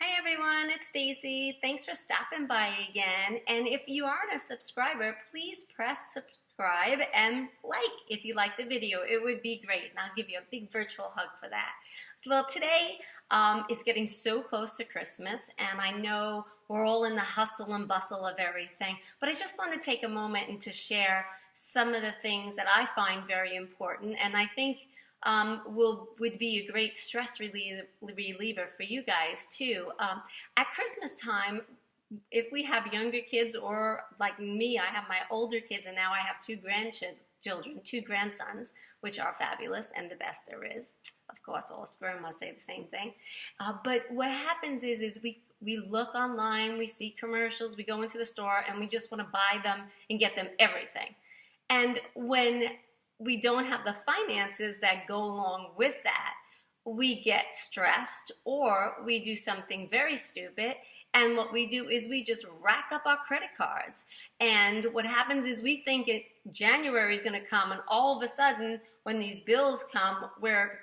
Hi everyone, it's Stacy. Thanks for stopping by again. And if you aren't a subscriber, please press subscribe and like if you like the video. It would be great, and I'll give you a big virtual hug for that. Well, today is getting so close to Christmas, and I know we're all in the hustle and bustle of everything, but I just want to take a moment and to share some of the things that I find very important, and I think would be a great stress reliever for you guys too. At Christmas time, if we have younger kids, or like me, I have my older kids, and now I have two grandchildren, two grandsons, which are fabulous and the best there is. Of course, all sperm must say the same thing. But what happens is we look online, we see commercials, we go into the store, and we just want to buy them and get them everything. And when we don't have the finances that go along with that, we get stressed, or we do something very stupid. And what we do is we just rack up our credit cards. And what happens is we think January is going to come, and all of a sudden, when these bills come, where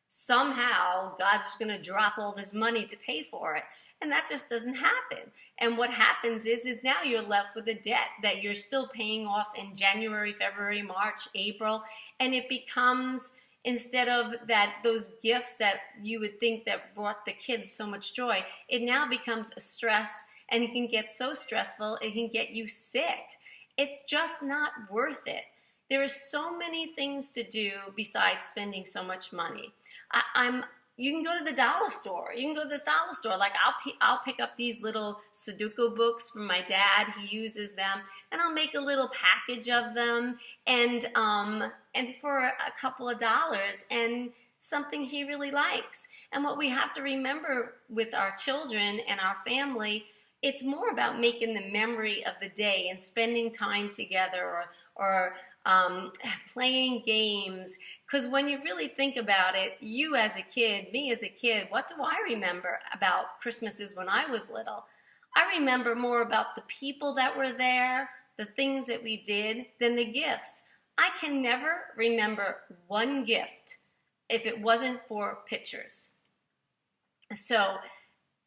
somehow God's just going to drop all this money to pay for it. And that just doesn't happen. And what happens is now you're left with a debt that you're still paying off in January, February, March, April. And it becomes, instead of those gifts that you would think that brought the kids so much joy, it now becomes a stress, and it can get so stressful, it can get you sick. It's just not worth it. There are so many things to do besides spending so much money. You can go to the dollar store. You can go to this dollar store. Like I'll pick up these little Sudoku books from my dad. He uses them, and I'll make a little package of them, and for a couple of dollars, and something he really likes. And what we have to remember with our children and our family, it's more about making the memory of the day and spending time together, or playing games. Because when you really think about it, you as a kid, me as a kid, what do I remember about Christmases when I was little? I remember more about the people that were there, the things that we did, than the gifts. I can never remember one gift if it wasn't for pictures. So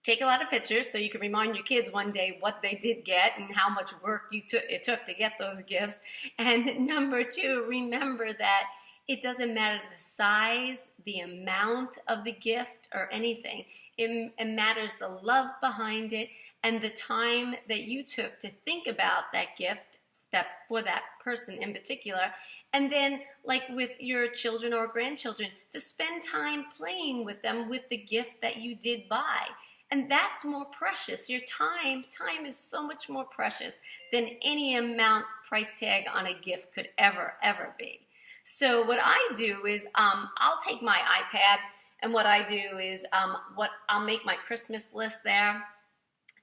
take a lot of pictures so you can remind your kids one day what they did get and how much work it took to get those gifts. And number two, remember that it doesn't matter the size, the amount of the gift, or anything. It matters the love behind it and the time that you took to think about that gift, that for that person in particular. And then, like with your children or grandchildren, to spend time playing with them with the gift that you did buy. And that's more precious. Your time is so much more precious than any amount price tag on a gift could ever be. So what I do is I'll take my iPad, and what I do is I'll make my Christmas list there,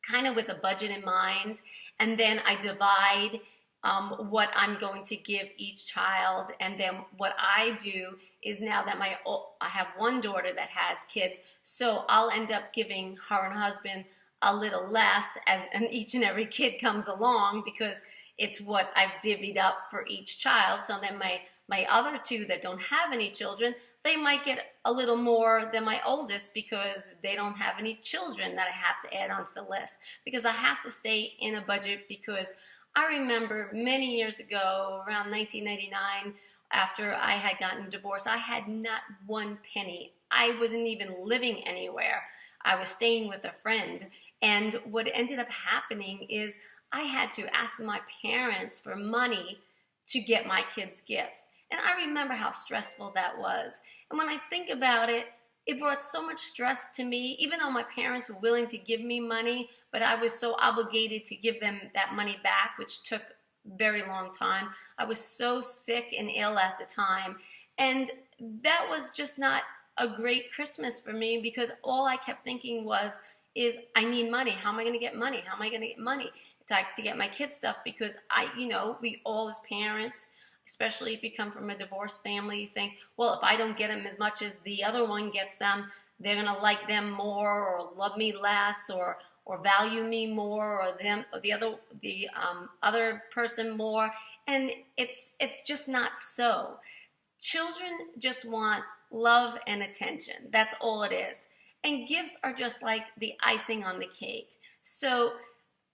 kind of with a budget in mind, and then I divide what I'm going to give each child. And then what I do is, now that I have one daughter that has kids, so I'll end up giving her and husband a little less and each and every kid comes along, because it's what I've divvied up for each child. So then my other two that don't have any children, they might get a little more than my oldest, because they don't have any children that I have to add onto the list, because I have to stay in a budget. Because I remember many years ago, around 1999, after I had gotten divorced, I had not one penny. I wasn't even living anywhere. I was staying with a friend. And what ended up happening is I had to ask my parents for money to get my kids gifts. And I remember how stressful that was. And when I think about it, it brought so much stress to me, even though my parents were willing to give me money, but I was so obligated to give them that money back, which took a very long time. I was so sick and ill at the time. And that was just not a great Christmas for me, because all I kept thinking is I need money. How am I going to get money? How am I going to get money to get my kids stuff? Because we all as parents, especially if you come from a divorced family, you think, well, if I don't get them as much as the other one gets them, they're going to like them more, or love me less, or value me more, or the other person more. And it's just not so. Children just want love and attention. That's all it is. And gifts are just like the icing on the cake. So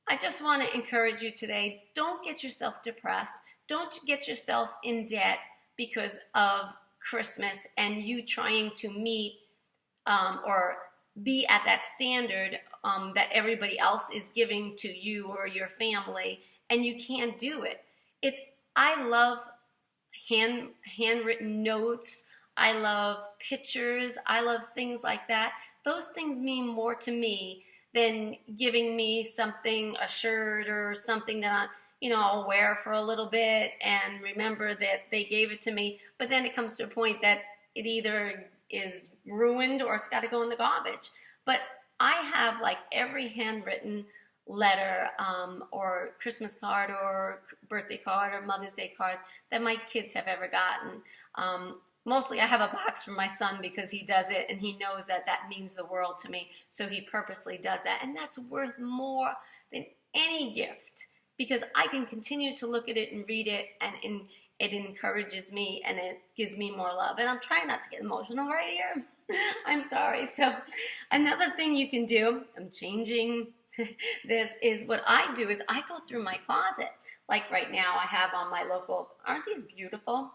I just want to encourage you today, don't get yourself depressed. Don't get yourself in debt because of Christmas and you trying to meet or be at that standard that everybody else is giving to you or your family, and you can't do it. I love handwritten notes. I love pictures. I love things like that. Those things mean more to me than giving me something, a shirt or something that I'll wear for a little bit and remember that they gave it to me. But then it comes to a point that it either is ruined or it's got to go in the garbage. But I have like every handwritten letter or Christmas card or birthday card or Mother's Day card that my kids have ever gotten. Mostly I have a box for my son because he does it and he knows that that means the world to me. So he purposely does that. And that's worth more than any gift because I can continue to look at it and read it and it encourages me and it gives me more love. And I'm trying not to get emotional right here. I'm sorry. So another thing you can do, I'm changing this, is what I do is I go through my closet. Like right now I have on my local, aren't these beautiful?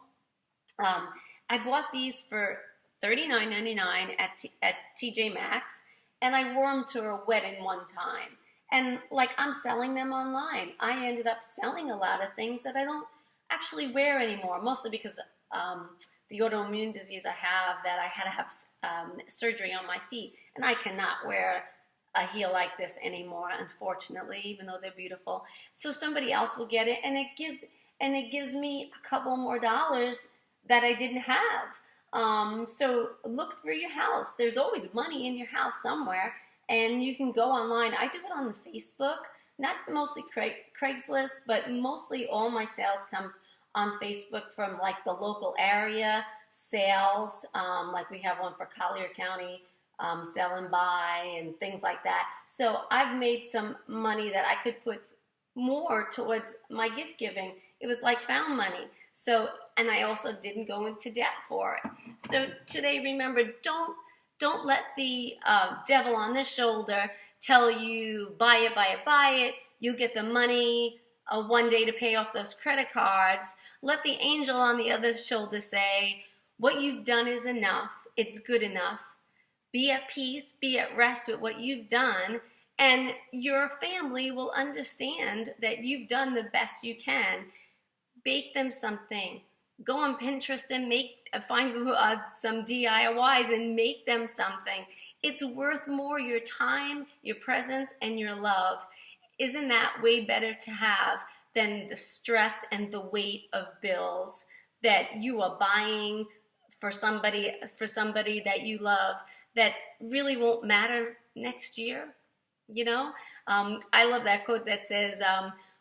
I bought these for $39.99 at TJ Maxx, and I wore them to a wedding one time. And like I'm selling them online. I ended up selling a lot of things that I don't actually wear anymore, mostly because the autoimmune disease I have, that I had to have surgery on my feet, and I cannot wear a heel like this anymore, unfortunately, even though they're beautiful. So somebody else will get it, and it gives me a couple more dollars that I didn't have. So look through your house. There's always money in your house somewhere, and you can go online. I do it on Facebook, not mostly Craigslist, but mostly all my sales come on Facebook from like the local area sales. Like we have one for Collier County, Sell and Buy and things like that. So I've made some money that I could put more towards my gift giving. It was like found money. So, and I also didn't go into debt for it. So today, remember, don't let the devil on the shoulder tell you, buy it, buy it, buy it. You get the money one day to pay off those credit cards. Let the angel on the other shoulder say, what you've done is enough. It's good enough. Be at peace, be at rest with what you've done, and your family will understand that you've done the best you can. Bake them something. Go on Pinterest and find some DIYs and make them something. It's worth more, your time, your presence, and your love. Isn't that way better to have than the stress and the weight of bills that you are buying for somebody that you love that really won't matter next year? I love that quote that says,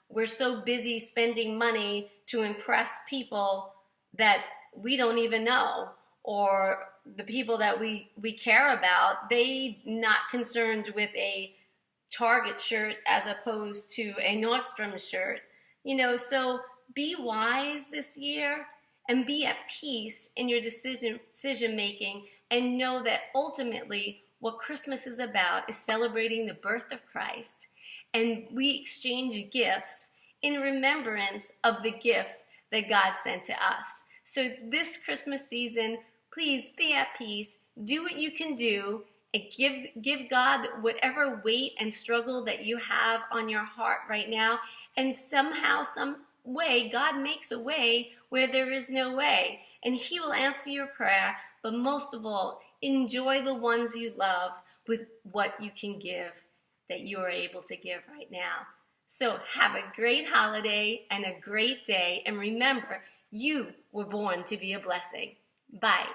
we're so busy spending money to impress people that we don't even know, or the people that we care about, they not concerned with a Target shirt as opposed to a Nordstrom shirt. So be wise this year and be at peace in your decision making, and know that ultimately what Christmas is about is celebrating the birth of Christ, and we exchange gifts in remembrance of the gift that God sent to us. So this Christmas season, please be at peace, do what you can do, and give God whatever weight and struggle that you have on your heart right now, and somehow, some way, God makes a way where there is no way, and He will answer your prayer. But most of all, enjoy the ones you love with what you can give, that you are able to give right now. So have a great holiday and a great day, and remember, you were born to be a blessing. Bye.